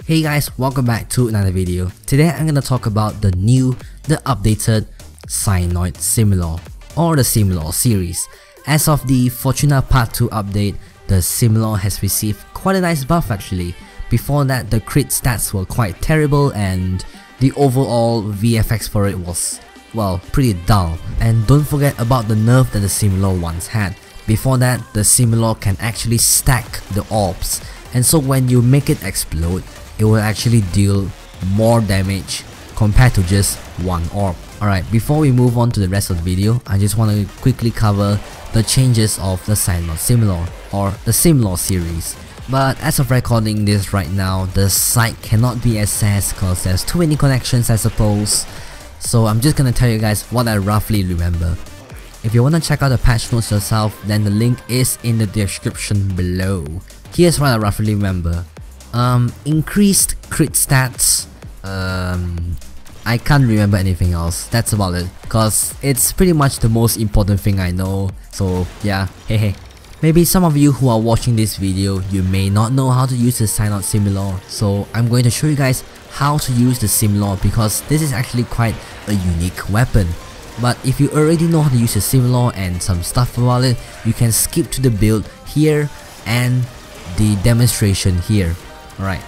Hey guys, welcome back to another video. Today I'm gonna talk about the updated Synoid Simulor, or the Simulor series. As of the Fortuna Part 2 update, the Simulor has received quite a nice buff actually. Before that, the crit stats were quite terrible and the overall VFX for it was, well, pretty dull. And don't forget about the nerf that the Simulor once had. Before that, the Simulor can actually stack the orbs, and so when you make it explode, it will actually deal more damage compared to just one orb. Alright, before we move on to the rest of the video, I just want to quickly cover the changes of the Synoid Simulor, or the Simulor series. But as of recording this right now, the site cannot be accessed because there's too many connections I suppose. So I'm just gonna tell you guys what I roughly remember. If you wanna check out the patch notes yourself, then the link is in the description below. Here's what I roughly remember. Increased crit stats. I can't remember anything else. That's about it, cause it's pretty much the most important thing I know. So yeah, hey. Maybe some of you who are watching this video, you may not know how to use the Synoid Simulor, so I'm going to show you guys how to use the Simulor because this is actually quite a unique weapon. But if you already know how to use the Simulor and some stuff about it, you can skip to the build here and the demonstration here. Alright,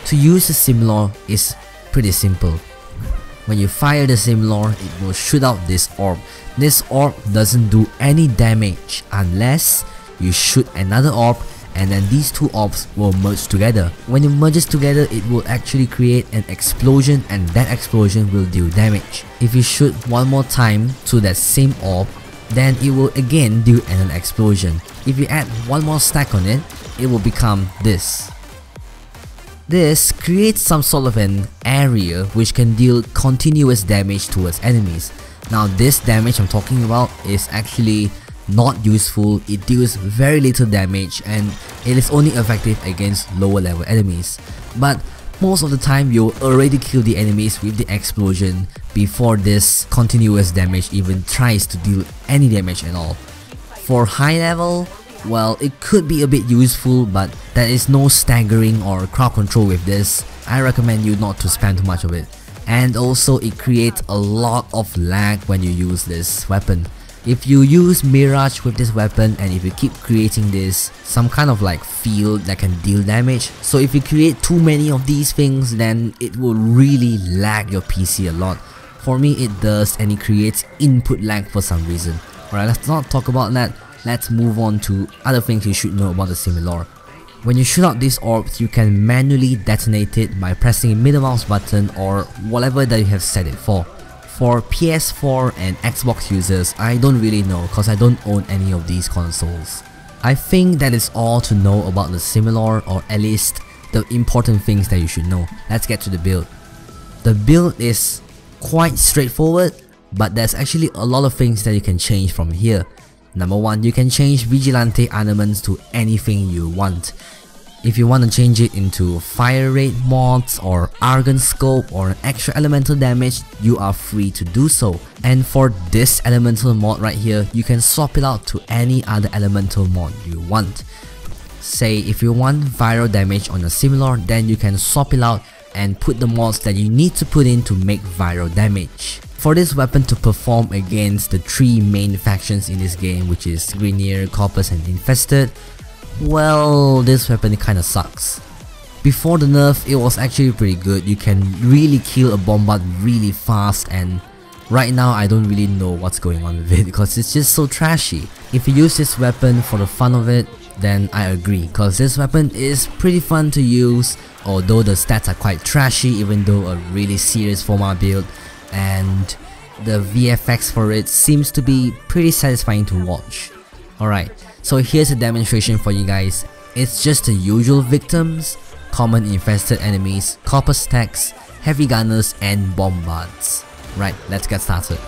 to use the Simulor is pretty simple. When you fire the Simulor, it will shoot out this orb. This orb doesn't do any damage unless you shoot another orb, and then these two orbs will merge together. When it merges together, it will actually create an explosion, and that explosion will deal damage. If you shoot one more time to that same orb, then it will again deal an explosion. If you add one more stack on it, it will become this. This creates some sort of an area which can deal continuous damage towards enemies. Now this damage I'm talking about is actually not useful. It deals very little damage and it is only effective against lower level enemies. But most of the time you'll already kill the enemies with the explosion before this continuous damage even tries to deal any damage at all. For high level, well, it could be a bit useful, but there is no staggering or crowd control with this. I recommend you not to spam too much of it. And also it creates a lot of lag when you use this weapon. If you use Mirage with this weapon and if you keep creating this some kind of like field that can deal damage, so if you create too many of these things, then it will really lag your PC a lot. For me it does, and it creates input lag for some reason. Alright, let's not talk about that. Let's move on to other things you should know about the Simulor. When you shoot out these orbs, you can manually detonate it by pressing middle mouse button or whatever that you have set it for. For PS4 and Xbox users, I don't really know because I don't own any of these consoles. I think that is all to know about the Simulor, or at least the important things that you should know. Let's get to the build. The build is quite straightforward, but there's actually a lot of things that you can change from here. Number 1, you can change Vigilante armaments to anything you want. If you want to change it into fire rate mods or Argon scope or an extra elemental damage, you are free to do so. And for this elemental mod right here, you can swap it out to any other elemental mod you want. Say if you want viral damage on a Simulor, then you can swap it out and put the mods that you need to put in to make viral damage. For this weapon to perform against the 3 main factions in this game, which is Grenier, Corpus and Infested, well, this weapon kinda sucks. Before the nerf, it was actually pretty good. You can really kill a bombard really fast, and right now I don't really know what's going on with it because it's just so trashy. If you use this weapon for the fun of it, then I agree, because this weapon is pretty fun to use, although the stats are quite trashy even though a really serious Forma build, and the VFX for it seems to be pretty satisfying to watch. Alright, so here's a demonstration for you guys. It's just the usual victims, common infested enemies, corpus stacks, heavy gunners and bombards. Right, let's get started.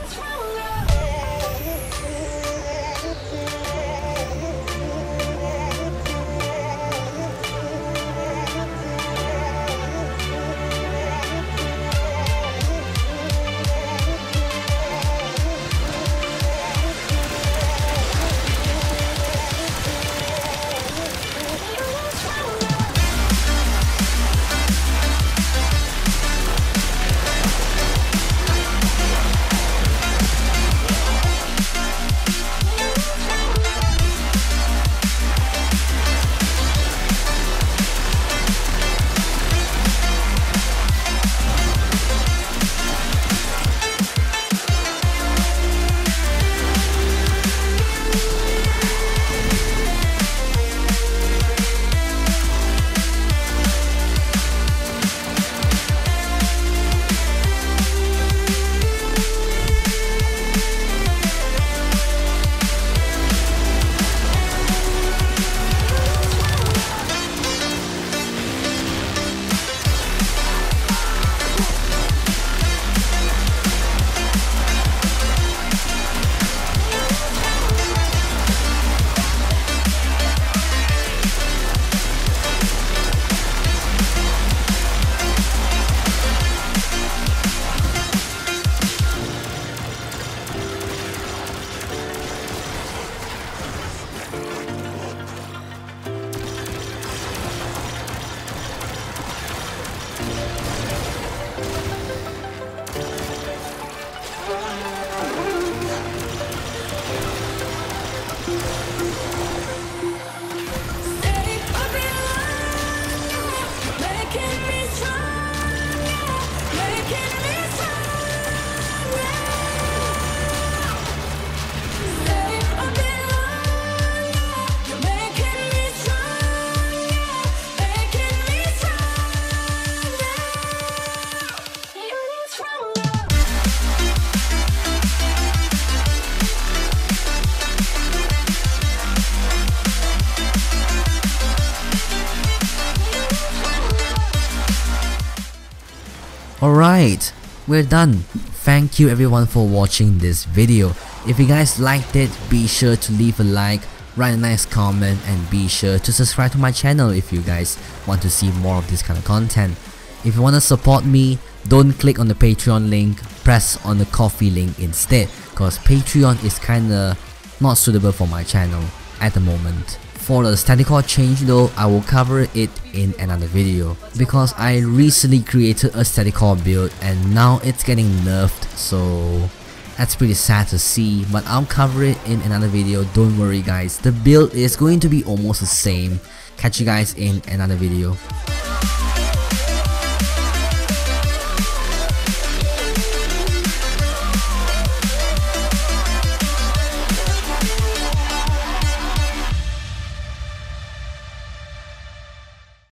Alright, we're done. Thank you everyone for watching this video. If you guys liked it, be sure to leave a like, write a nice comment, and be sure to subscribe to my channel if you guys want to see more of this kind of content. If you want to support me, don't click on the Patreon link, press on the Ko-fi link instead, cause Patreon is kinda not suitable for my channel at the moment. For the static core change though, I will cover it in another video, because I recently created a static core build and now it's getting nerfed, so that's pretty sad to see, but I'll cover it in another video. Don't worry guys, the build is going to be almost the same. Catch you guys in another video.